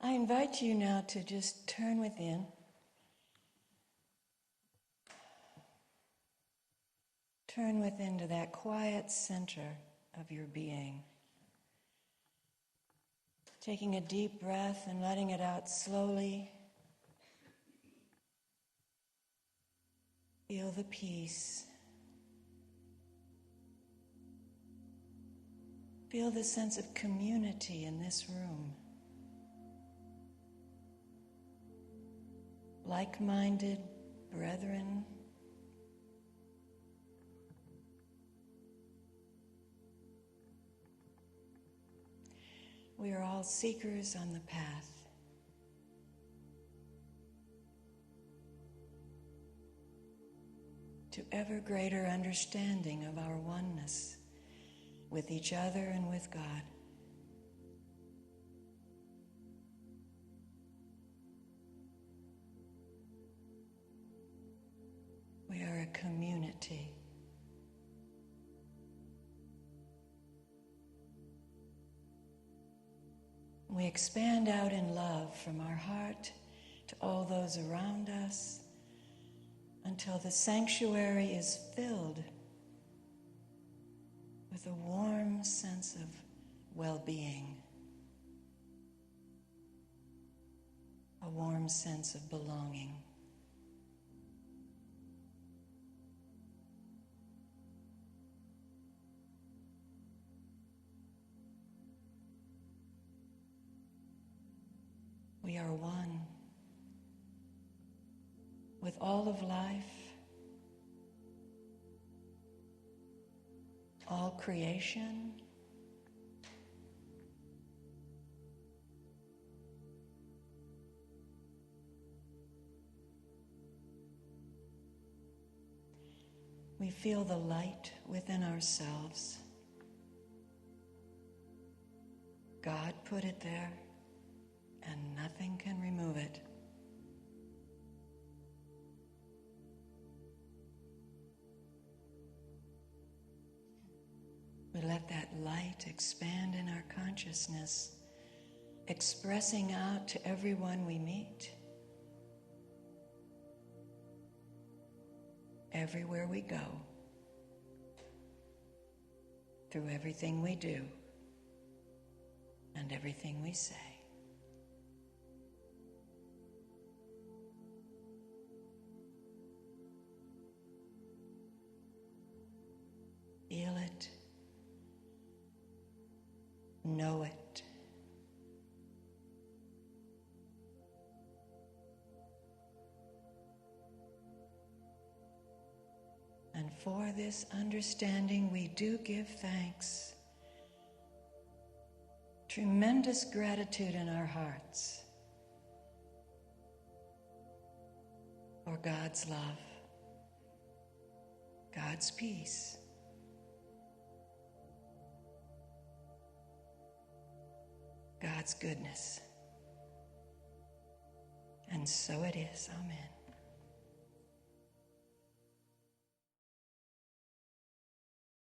I invite you now to just turn within. Turn within to that quiet center of your being. Taking a deep breath and letting it out slowly. Feel the peace. Feel the sense of community in this room. Like-minded brethren. We are all seekers on the path. To ever greater understanding of our oneness with each other and with God. We are a community. We expand out in love from our heart to all those around us until the sanctuary is filled with a warm sense of well-being, a warm sense of belonging. We are one with all of life, all creation, we feel the light within ourselves. God put it there, and nothing can remove it. We let that light expand in our consciousness, expressing out to everyone we meet, everywhere we go, through everything we do and everything we say. Feel it. Know it. And for this understanding, we do give thanks. Tremendous gratitude in our hearts for God's love, God's peace, God's goodness. And so it is. Amen.